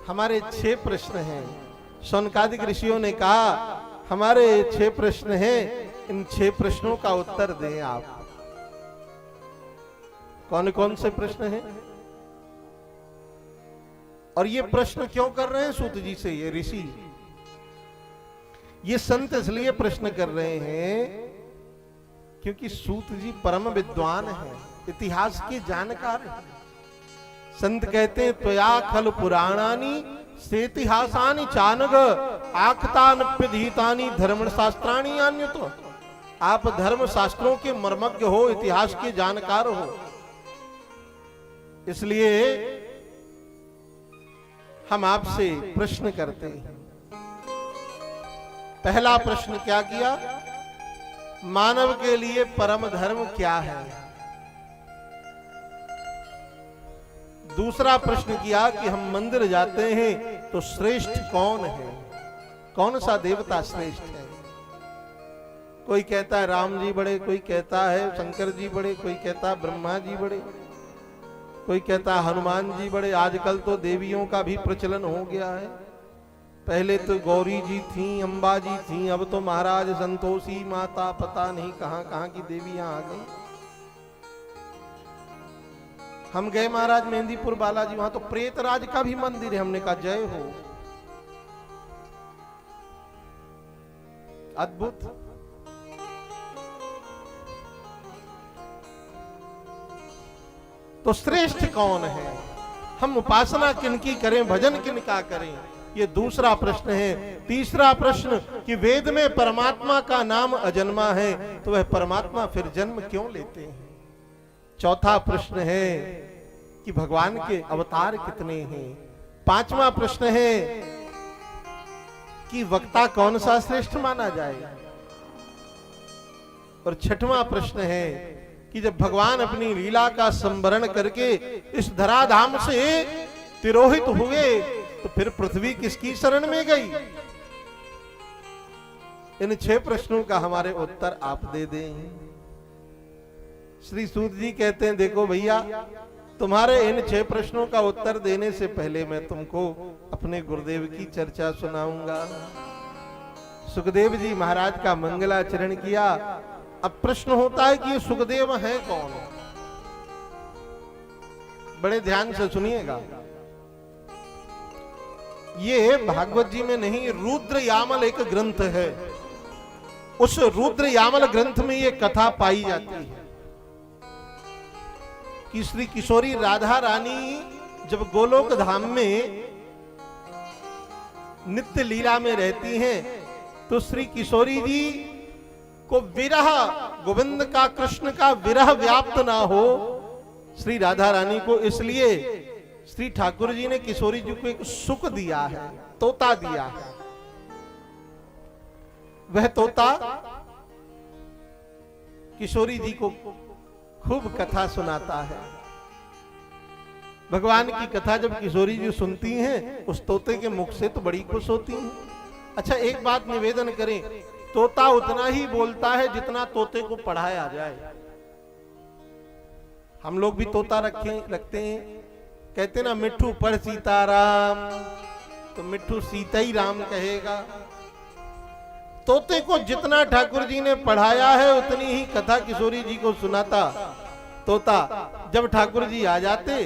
हमारे 6 प्रश्न हैं। शौनकादिक ऋषियों ने कहा हमारे 6 प्रश्न हैं, इन 6 प्रश्नों का उत्तर दें आप। कौन कौन से प्रश्न हैं और ये प्रश्न क्यों कर रहे हैं सूत जी से ये ऋषि? ये संत इसलिए प्रश्न कर रहे हैं क्योंकि सूत जी परम विद्वान हैं, इतिहास के जानकार हैं। संत कहते हैं त्वया खल पुराणानि सेतिहासानि चानग आख्तानप्यधीतानि धर्म शास्त्राणि अन्यतो। आप धर्म शास्त्रों के मर्मज्ञ हो, इतिहास के जानकार हो, इसलिए हम आपसे प्रश्न करते हैं। पहला प्रश्न क्या किया? मानव के लिए परम धर्म क्या है? दूसरा प्रश्न किया कि हम मंदिर जाते हैं तो श्रेष्ठ कौन है, कौन सा देवता श्रेष्ठ है? कोई कहता है राम जी बड़े, कोई कहता है शंकर जी बड़े, कोई कहता है ब्रह्मा जी बड़े, कोई कहता है हनुमान जी बड़े। आजकल तो देवियों का भी प्रचलन हो गया है। पहले तो गौरी जी थी, अंबा जी थी, अब तो महाराज संतोषी माता, पता नहीं कहां कहां की देवियां आ गई। हम गए महाराज मेहंदीपुर बालाजी, वहां तो प्रेतराज का भी मंदिर है। हमने कहा जय हो, अद्भुत। तो श्रेष्ठ कौन है, हम उपासना किनकी करें, भजन किनका करें, ये दूसरा प्रश्न है। तीसरा प्रश्न कि वेद में परमात्मा का नाम अजन्मा है, तो वह परमात्मा फिर जन्म क्यों लेते हैं? चौथा प्रश्न है कि भगवान के अवतार कितने हैं? पांचवा प्रश्न है कि वक्ता कौन सा श्रेष्ठ माना जाए? और छठवां प्रश्न है कि जब भगवान अपनी लीला का संवरण करके इस धराधाम से तिरोहित हुए तो फिर पृथ्वी किसकी शरण में गई? इन 6 प्रश्नों का हमारे उत्तर आप दे दें। श्री सूत जी कहते हैं देखो भैया, तुम्हारे इन 6 प्रश्नों का उत्तर देने से पहले मैं तुमको अपने गुरुदेव की चर्चा सुनाऊंगा। सुखदेव जी महाराज का मंगलाचरण किया। अब प्रश्न होता है कि ये सुखदेव हैं कौन? बड़े ध्यान से सुनिएगा, ये भागवत जी में नहीं, रुद्र यामल एक ग्रंथ है। उस रुद्र यामल ग्रंथ में ये कथा पाई जाती है कि श्री किशोरी राधा रानी जब गोलोक धाम में नित्य लीला में रहती हैं तो श्री किशोरी जी को विरह, गोविंद का, कृष्ण का विरह व्याप्त ना हो श्री राधा रानी को, इसलिए श्री ठाकुर जी ने किशोरी जी को एक सुख दिया है, तोता दिया है। वह तोता किशोरी जी को खूब कथा सुनाता है। भगवान की कथा जब किशोरी जी सुनती हैं उस तोते के मुख से तो बड़ी खुश होती हैं। अच्छा एक बात निवेदन करें, तोता उतना ही बोलता है जितना तोते को पढ़ाया जाए। हम लोग भी तोता रखते हैं, कहते ना मिट्ठू पढ़ सीताराम, तो मिट्ठू सीता ही राम कहेगा। तोते को जितना ठाकुर जी ने पढ़ाया है उतनी ही कथा किशोरी जी को सुनाता तोता। जब ठाकुर जी आ जाते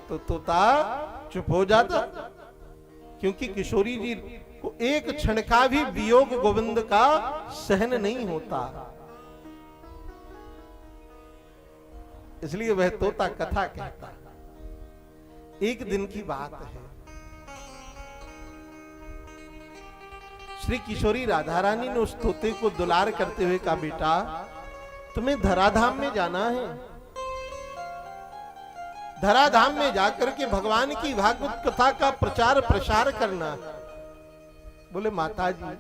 तो तोता चुप हो जाता, क्योंकि किशोरी जी को एक क्षण का भी वियोग गोविंद का सहन नहीं होता, इसलिए वह तोता कथा कहता। एक दिन की बात है, श्री किशोरी राधा रानी ने उस तोते को दुलार करते हुए कहा, बेटा तुम्हें धराधाम में जाना है, धराधाम में जाकर के भगवान की भागवत कथा का प्रचार प्रसार करना। बोले माता जी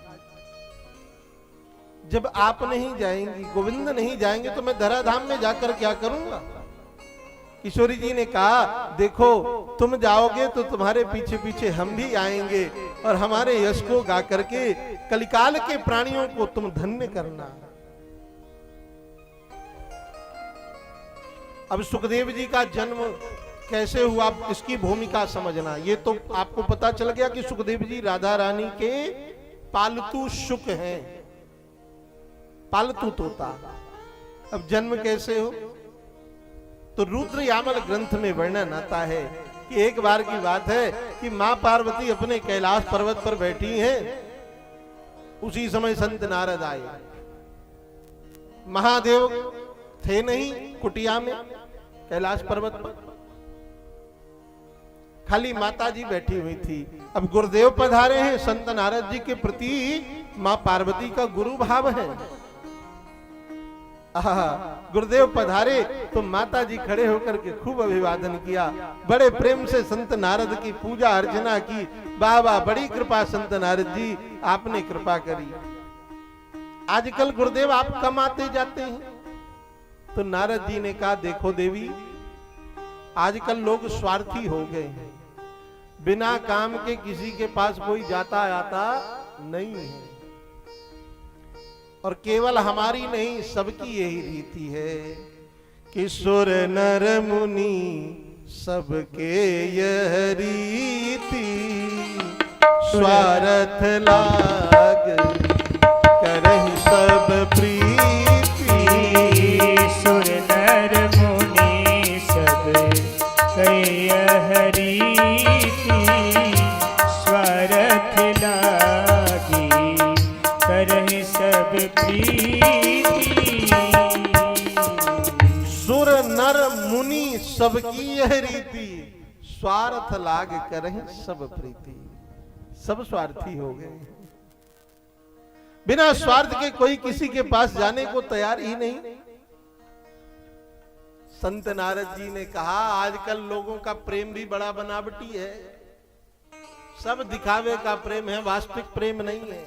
जब आप नहीं जाएंगी, गोविंद नहीं जाएंगे, तो मैं धराधाम में जाकर क्या करूंगा? किशोरी जी ने कहा देखो तुम जाओगे तो तुम्हारे पीछे पीछे हम भी आएंगे और हमारे यश को गा करके कलिकाल के प्राणियों को तुम धन्य करना। अब सुखदेव जी का जन्म कैसे हुआ, आप इसकी भूमिका समझना। ये तो आपको पता चल गया कि सुखदेव जी राधा रानी के पालतू शुक हैं, पालतू तोता। अब जन्म कैसे हो, तो रुद्र यामल ग्रंथ में वर्णन आता है कि एक बार की बात है कि मां पार्वती अपने कैलाश पर्वत पर बैठी हैं। उसी समय संत नारद आए। महादेव थे नहीं कुटिया में कैलाश पर्वत पर, खाली माता जी बैठी हुई थी। अब गुरुदेव पधारे हैं, संत नारद जी के प्रति मां पार्वती का गुरु भाव है। गुरुदेव पधारे तो माता जी खड़े होकर के खूब अभिवादन किया, बड़े प्रेम से संत नारद की पूजा अर्चना की। बाबा बड़ी कृपा संत नारद जी, आपने कृपा करी। आजकल गुरुदेव आप कम आते जाते हैं? तो नारद जी ने कहा, देखो देवी, आजकल लोग स्वार्थी हो गए हैं, बिना काम के किसी के पास कोई जाता आता नहीं है। और केवल हमारी नहीं, सबकी यही रीति है कि सुर नर मुनि सबके यह रीति, स्वार्थ लाग करहि सब प्रीति। सुर नर मुनि सब यह रीति, स्वार्थ लागी करहि सब प्रीति। सुर नर मुनि सबकी यह रीति, स्वार्थ लाग करहि सब प्रीति। सब स्वार्थी हो गए, बिना स्वार्थ के कोई किसी के पास जाने को तैयार ही नहीं। संत नारद जी ने कहा, आजकल लोगों का प्रेम भी बड़ा बनावटी है, सब दिखावे का प्रेम है, वास्तविक प्रेम नहीं है।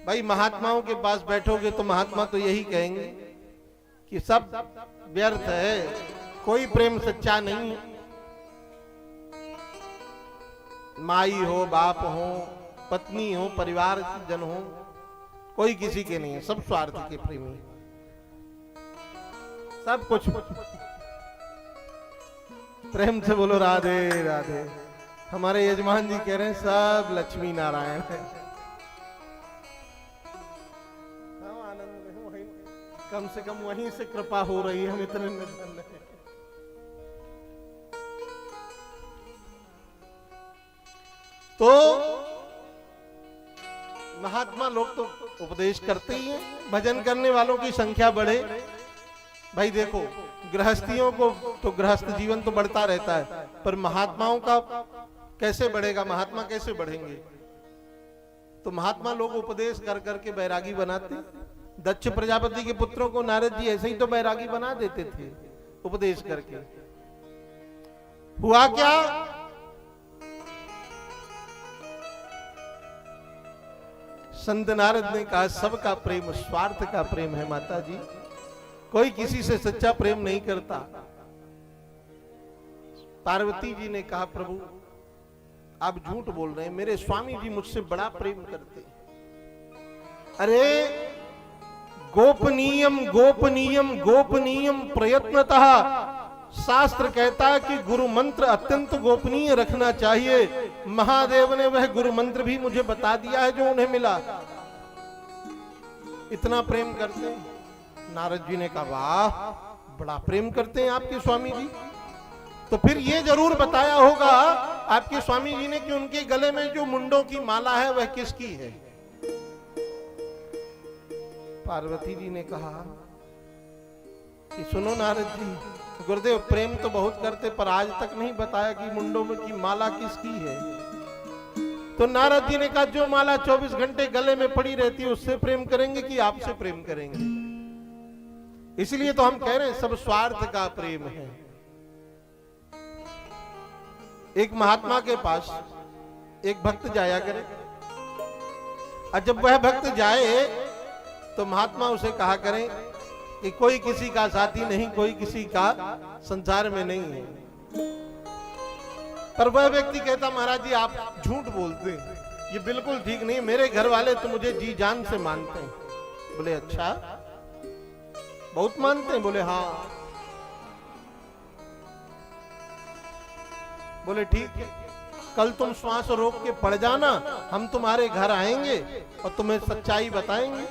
भाई महात्माओं के पास बैठोगे तो महात्मा तो यही कहेंगे कि सब व्यर्थ है, कोई प्रेम सच्चा नहीं है। माई हो, बाप हो, पत्नी हो, परिवार जन हो, कोई किसी के नहीं है, सब स्वार्थ के प्रेमी, सब कुछ। प्रेम से बोलो राधे राधे। हमारे यजमान जी कह रहे हैं सब लक्ष्मी नारायण है। आनंद में वहीं, कम से कम वहीं से कृपा हो रही है, हम इतने निर्धन हैं। तो महात्मा लोग तो उपदेश करते ही हैं, भजन करने वालों की संख्या बढ़े। भाई देखो, गृहस्थियों को तो गृहस्थ जीवन तो बढ़ता रहता है, पर महात्माओं का कैसे बढ़ेगा, महात्मा कैसे बढ़ेंगे? तो महात्मा लोग उपदेश कर करके बैरागी बनाते। दक्ष प्रजापति के पुत्रों को नारद जी ऐसे ही तो बैरागी बना देते थे उपदेश करके। हुआ क्या, संत नारद ने कहा, सबका प्रेम स्वार्थ का प्रेम है माता जी, कोई किसी से सच्चा प्रेम नहीं करता। पार्वती जी ने कहा, प्रभु आप झूठ बोल रहे हैं, मेरे स्वामी जी मुझसे बड़ा प्रेम करते। अरे गोपनीयम गोपनीयम गोपनीयम प्रयत्नतः, शास्त्र कहता है कि गुरु मंत्र अत्यंत गोपनीय रखना चाहिए। महादेव ने वह गुरु मंत्र भी मुझे बता दिया है जो उन्हें मिला। इतना प्रेम करते हैं। नारद जी ने कहा, वाह बड़ा प्रेम करते हैं आपके स्वामी जी, तो फिर ये जरूर बताया होगा आपके स्वामी जी ने कि उनके गले में जो मुंडों की माला है वह किसकी है? पार्वती जी ने कहा कि सुनो नारद जी, गुरुदेव प्रेम तो बहुत करते पर आज तक नहीं बताया कि मुंडों में की माला किसकी है। तो नारद जी ने कहा, जो माला 24 घंटे गले में पड़ी रहती है उससे प्रेम करेंगे कि आपसे प्रेम करेंगे? इसलिए तो हम कह रहे हैं सब स्वार्थ का प्रेम है। एक महात्मा के पास एक भक्त जाया करे, और जब वह भक्त जाए तो महात्मा उसे कहा करें कि कोई किसी का साथी नहीं, कोई किसी का संसार में नहीं है। पर वह व्यक्ति कहता, महाराज जी आप झूठ बोलते हैं, ये बिल्कुल ठीक नहीं, मेरे घर वाले तो मुझे जी जान से मानते हैं। बोले अच्छा, बहुत मानते हैं? बोले हाँ। बोले ठीक है, कल तुम श्वास रोक के पड़ जाना, हम तुम्हारे घर आएंगे और तुम्हें सच्चाई बताएंगे।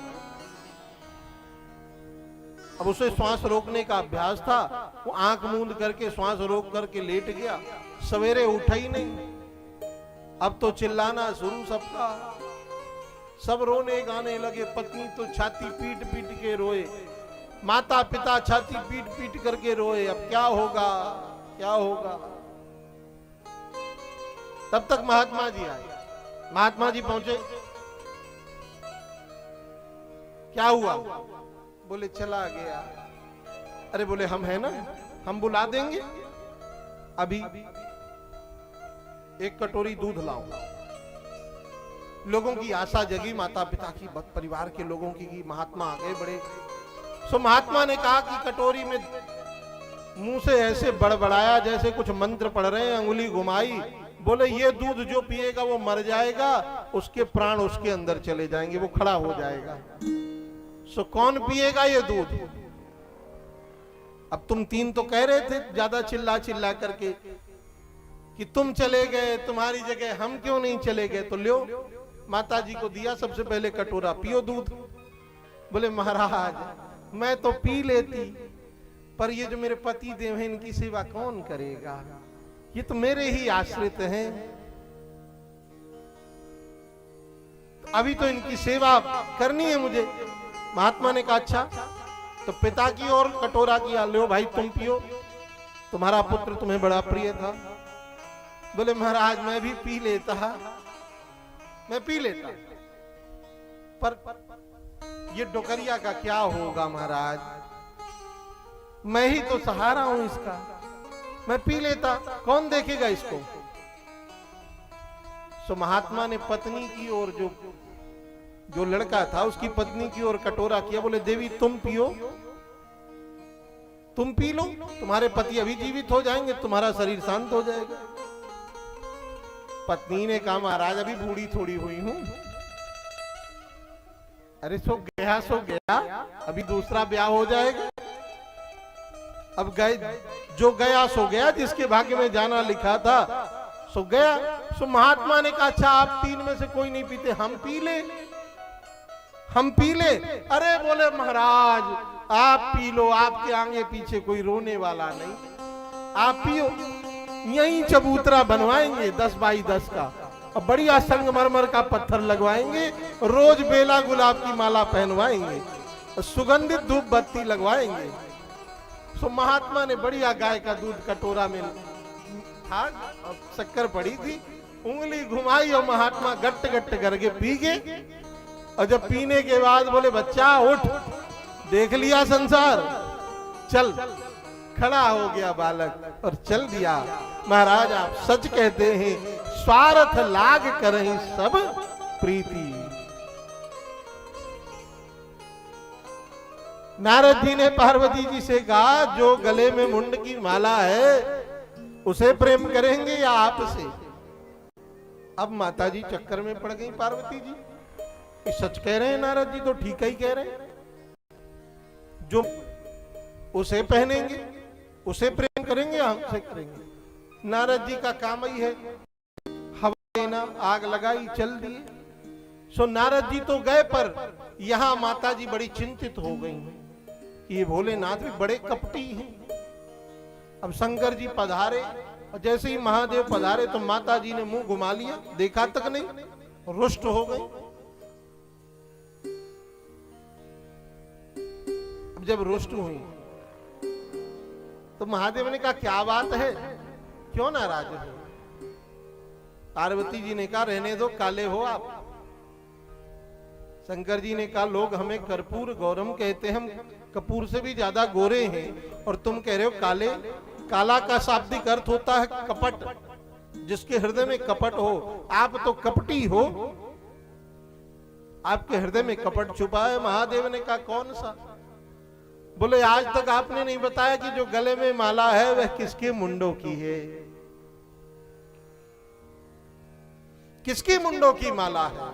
अब उसे श्वास रोकने का अभ्यास था, वो आंख मूंद करके श्वास रोक करके लेट गया, सवेरे उठा ही नहीं। अब तो चिल्लाना शुरू सबका, सब रोने गाने लगे। पत्नी तो छाती पीट पीट के रोए, माता पिता छाती पीट पीट करके रोए, अब क्या होगा क्या होगा। तब तक महात्मा जी आए। महात्मा जी पहुंचे, क्या हुआ? बोले चला गया। अरे बोले हम है ना, हम बुला देंगे, अभी एक कटोरी दूध लाओ। लोगों की आशा जगी, माता पिता की, परिवार के लोगों की, महात्मा आ गए बड़े। सो महात्मा ने कहा कि कटोरी में मुंह से ऐसे बड़बड़ाया जैसे कुछ मंत्र पढ़ रहे हैं, अंगुली घुमाई। बोले ये दूध जो पिएगा वो मर जाएगा, उसके प्राण उसके अंदर चले जाएंगे, वो खड़ा हो जाएगा। सो कौन पिएगा ये दूध? अब तुम तीन तो कह रहे थे ज्यादा चिल्ला चिल्ला करके कि तुम चले गए, तुम्हारी जगह हम क्यों नहीं चले गए? तो लो, माता जी को दिया सबसे पहले कटोरा, पियो दूध। बोले महाराज मैं तो पी लेती, पर ये जो मेरे पति देव हैं इनकी सेवा कौन करेगा? ये तो मेरे ही आश्रित हैं, अभी तो इनकी सेवा करनी है मुझे। महात्मा ने कहा अच्छा, तो पिता की ओर कटोरा किया, लो भाई तुम पियो, तुम्हारा पुत्र तुम्हें बड़ा प्रिय था। बोले महाराज मैं भी पी लेता, मैं पी लेता, पर ये डोकरिया का क्या होगा महाराज, मैं ही तो सहारा हूं इसका, मैं पी लेता, कौन देखेगा इसको? सो महात्मा ने पत्नी की ओर, जो लड़का था उसकी पत्नी की ओर कटोरा किया। बोले देवी तुम पियो, तुम पी लो, तुम्हारे पति अभी जीवित हो जाएंगे, तुम्हारा शरीर शांत हो जाएगा। पत्नी ने कहा महाराज अभी बूढ़ी थोड़ी हुई हूं। अरे सो गया, अभी दूसरा ब्याह हो जाएगा। अब गए, जो गया सो गया, जिसके भाग्य में जाना लिखा था सो गया। सो महात्मा ने कहा अच्छा आप तीन में से कोई नहीं पीते, हम पी ले, हम पी ले। अरे बोले महाराज आप पी लो, आपके आगे पीछे कोई रोने वाला नहीं, आप पियो। यहीं चबूतरा बनवाएंगे 10 बाई 10 का, और बढ़िया संगमरमर का पत्थर लगवाएंगे, रोज बेला गुलाब की माला पहनवाएंगे, और सुगंधित धूप बत्ती लगवाएंगे। सो महात्मा ने बढ़िया गाय का दूध कटोरा में था, शक्कर पड़ी थी, उंगली घुमाई और महात्मा गट्ट गट्ट करके पी गए। और जब पीने के बाद बोले बच्चा उठ, देख लिया संसार, चल। खड़ा हो गया बालक और चल दिया। महाराज आप सच कहते हैं, स्वार्थ लाग करहि सब प्रीति। नारद जी ने पार्वती जी से कहा जो गले में मुंड की माला है उसे प्रेम करेंगे या आपसे? अब माता जी चक्कर में पड़ गई पार्वती जी, सच कह रहे हैं नारद जी, तो ठीक ही कह रहे हैं, जो उसे पहनेंगे उसे प्रेम करेंगे या हमसे करेंगे? नारद जी का काम ही है हवा देना, आग लगाई चल दिए। सो नारद जी तो गए, पर यहां माता जी बड़ी चिंतित हो गई कि ये भोलेनाथ भी बड़े कपटी हैं। अब शंकर जी पधारे, और जैसे ही महादेव पधारे तो माता जी ने मुंह घुमा लिया, देखा तक नहीं, रुष्ट हो गई। जब रुष्ट हुई तो महादेव ने कहा क्या बात है, क्यों नाराज हो? पार्वती जी ने कहा रहने दो, काले हो आप। शंकर जी ने कहा लोग हमें कर्पूर गौरम कहते हैं, हम कपूर से भी ज्यादा गोरे हैं, और तुम कह रहे हो काले। काला का शाब्दिक अर्थ होता है कपट, जिसके हृदय में कपट हो। आप तो कपटी हो, आपके हृदय में कपट छुपा है। महादेव ने कहा कौन सा? बोले आज तक आपने नहीं बताया कि जो गले में माला है वह किसके मुंडों की है, किसकी मुंडों की माला है?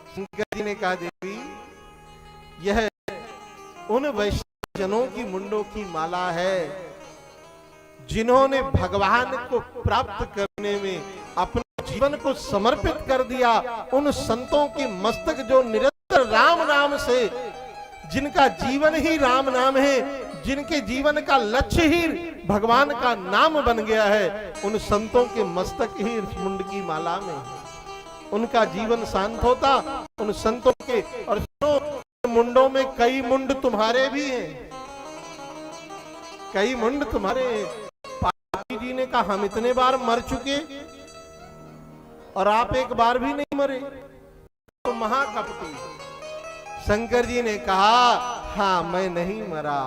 शंकर जी ने कहा देवी यह उन वैष्णव जनों की मुंडों की माला है, जिन्होंने भगवान को प्राप्त करने में अपने जीवन को समर्पित कर दिया, उन संतों के मस्तक जो निरंतर राम नाम से, जिनका जीवन ही राम नाम है, जिनके जीवन का लक्ष्य ही भगवान का नाम बन गया है, उन संतों के मस्तक ही मुंड की माला में है। उनका जीवन शांत होता उन संतों के। और सुनो, मुंडों में कई मुंड तुम्हारे भी हैं, कई मुंड तुम्हारे हैं। पार्वती जी ने कहा हम इतने बार मर चुके और आप एक बार भी नहीं मरे, तो महाकपटी। शंकर जी ने कहा हाँ मैं नहीं मरा।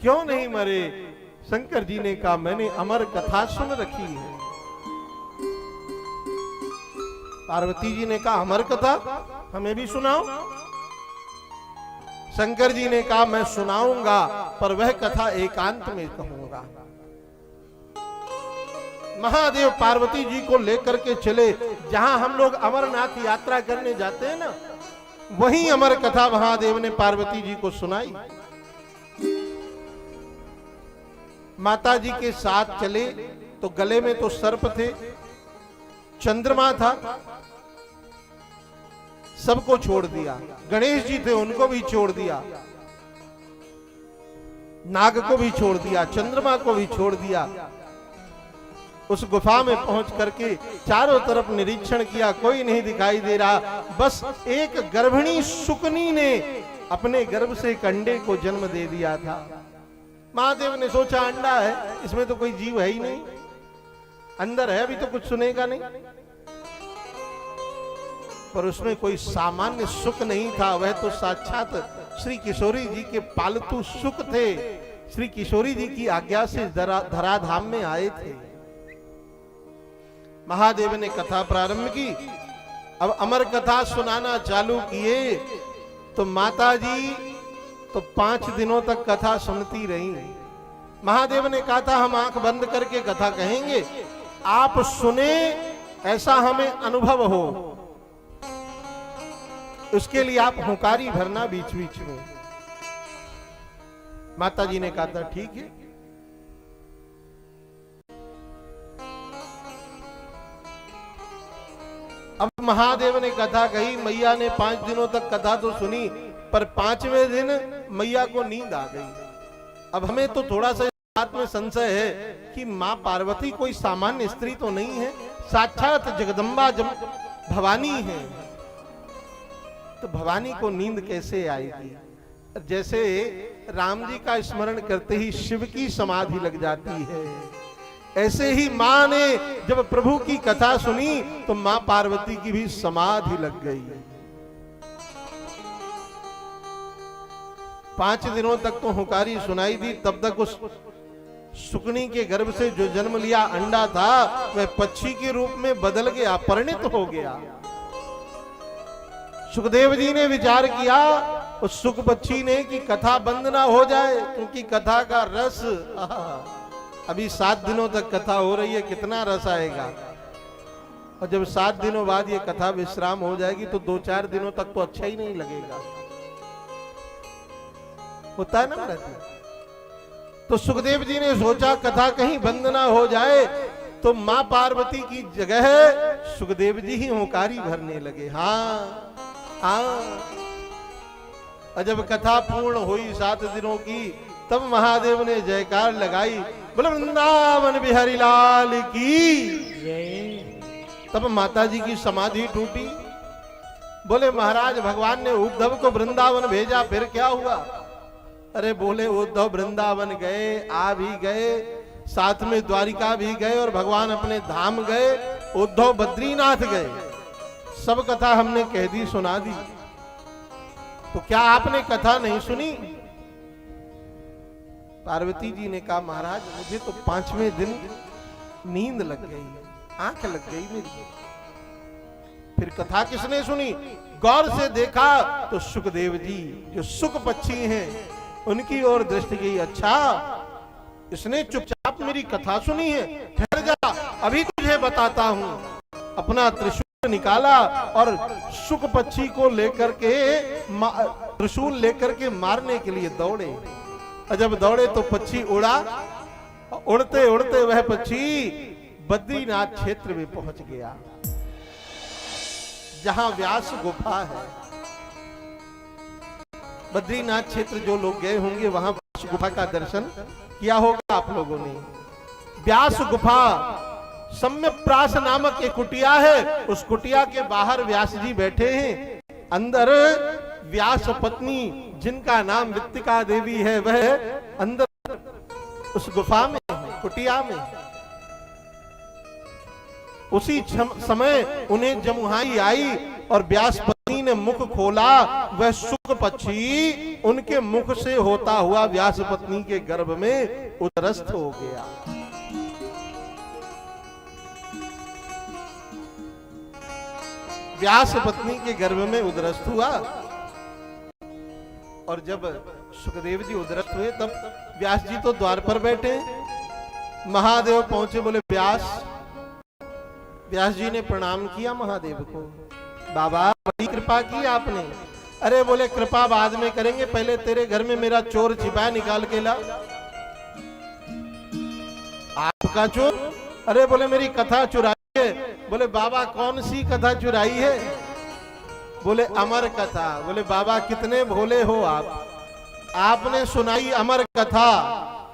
क्यों नहीं मरे? शंकर जी ने कहा मैंने अमर कथा सुन रखी है। पार्वती जी ने कहा अमर कथा हमें भी सुनाओ। शंकर जी ने कहा मैं सुनाऊंगा, पर वह कथा एकांत में कहूंगा। महादेव पार्वती जी को लेकर के चले, जहां हम लोग अमरनाथ यात्रा करने जाते हैं ना, वही अमर कथा महादेव ने पार्वती जी को सुनाई। माता जी के साथ चले तो गले में तो सर्प थे, चंद्रमा था, सबको छोड़ दिया। गणेश जी थे उनको भी छोड़ दिया, नाग को भी छोड़ दिया, चंद्रमा को भी छोड़ दिया। उस गुफा में पहुंच करके चारों तरफ निरीक्षण किया, कोई नहीं दिखाई दे रहा। बस एक गर्भिणी शुकनी ने अपने गर्भ से एक अंडे को जन्म दे दिया था। महादेव ने सोचा अंडा है, इसमें तो कोई जीव है ही नहीं, अंदर है, अभी तो कुछ सुनेगा नहीं। पर उसमें कोई सामान्य सुख नहीं था, वह तो साक्षात श्री किशोरी जी के पालतू सुख थे। श्री किशोरी जी की आज्ञा से धराधाम में आए थे। महादेव ने कथा प्रारंभ की। अब अमर कथा सुनाना चालू किए तो माता जी तो 5 दिनों तक कथा सुनती रही। महादेव ने कहा था हम आंख बंद करके कथा कहेंगे, आप सुने ऐसा हमें अनुभव हो, उसके लिए आप हुंकारी भरना बीच बीच में। माता जी ने कहा था ठीक है। अब महादेव ने कथा कही, मैया ने 5 दिनों तक कथा तो सुनी, पर 5वें दिन मैया को नींद आ गई। अब हमें तो थोड़ा सा बात में संशय है कि मां पार्वती कोई सामान्य स्त्री तो नहीं है, साक्षात जगदम्बा भवानी है, तो भवानी को नींद कैसे आएगी? जैसे राम जी का स्मरण करते ही शिव की समाधि लग जाती है, ऐसे ही मां ने जब प्रभु की कथा सुनी तो मां पार्वती की भी समाधि लग गई। 5 दिनों तक तो हुंकारी सुनाई दी, तब तक उस शुकनी के गर्भ से जो जन्म लिया अंडा था वह पक्षी के रूप में बदल गया, परिणित हो गया। सुखदेव जी ने विचार किया उस सुख पक्षी ने कि कथा बंद ना हो जाए, क्योंकि कथा का रस अभी 7 दिनों तक कथा हो रही है, कितना रस आएगा। और जब 7 दिनों बाद ये कथा विश्राम हो जाएगी तो 2-4 दिनों तक तो अच्छा ही नहीं लगेगा। होता है ना महाराज। तो सुखदेव जी ने सोचा कथा कहीं बंद ना हो जाए, तो मां पार्वती की जगह सुखदेव जी ही हुंकारी भरने लगे। हाँ हाँ। और जब कथा पूर्ण हुई 7 दिनों की, तब महादेव ने जयकार लगाई, बोले वृंदावन बिहारी लाल की जय। तब माता जी की समाधि टूटी। बोले महाराज भगवान ने उद्धव को वृंदावन भेजा, फिर क्या हुआ? अरे बोले उद्धव वृंदावन गए, आ भी गए, साथ में द्वारिका भी गए और भगवान अपने धाम गए, उद्धव बद्रीनाथ गए। सब कथा हमने कह दी, सुना दी, तो क्या आपने कथा नहीं सुनी? पार्वती जी ने कहा महाराज मुझे तो 5वें दिन नींद लग गई, आंख लग गई मेरी। फिर कथा किसने सुनी? गौर से देखा तो सुखदेव जी जो सुख पक्षी हैं उनकी ओर दृष्टि गई। अच्छा इसने चुपचाप मेरी कथा सुनी है, ठहर जा अभी तुझे बताता हूं। अपना त्रिशूल निकाला और सुख पक्षी को लेकर के त्रिशूल लेकर के मारने के लिए दौड़े। और जब दौड़े तो पक्षी उड़ा, उड़ते उड़ते वह पक्षी बद्रीनाथ क्षेत्र में पहुंच गया, जहां व्यास गुफा है। बद्रीनाथ क्षेत्र जो लोग गए होंगे वहां व्यास गुफा का दर्शन किया होगा आप लोगों ने। व्यास गुफा सम्यप्रास नामक एक कुटिया है, उस कुटिया के बाहर व्यास जी बैठे हैं। अंदर व्यास पत्नी जिनका नाम वित्तिका देवी है, वह अंदर उस गुफा में है, कुटिया में। उसी समय उन्हें जमुहाई आई और व्यास पत्नी ने मुख खोला, वह शुक पक्षी उनके मुख से होता हुआ व्यास पत्नी के गर्भ में उदरस्थ हो गया। व्यास पत्नी के गर्भ में उदरस्थ हुआ, और जब सुखदेव जी उदरस्थ हुए तब व्यास जी तो द्वार पर बैठे। महादेव पहुंचे, बोले व्यास। व्यास जी ने प्रणाम किया महादेव को, बाबा बड़ी कृपा की आपने। अरे बोले कृपा बाद में करेंगे, पहले तेरे घर में मेरा चोर छिपा निकाल के ला। आपका चोर? अरे बोले मेरी कथा चुराई है। बोले बाबा कौन सी कथा चुराई है? बोले अमर कथा। बोले बाबा कितने भोले हो आप, आपने सुनाई अमर कथा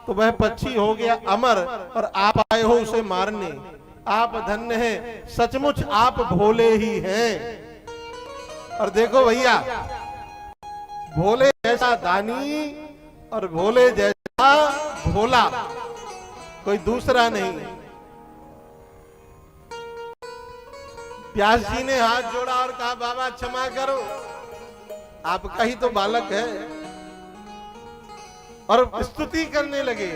तो वह पक्षी हो गया अमर, और आप आए हो उसे मारने। आप धन्य हैं, सचमुच आप भोले ही हैं। और देखो भैया, भोले जैसा दानी और भोले जैसा भोला कोई दूसरा नहीं। व्यास जी ने हाथ जोड़ा और कहा बाबा क्षमा करो, आपका ही तो बालक है, और स्तुति करने लगे।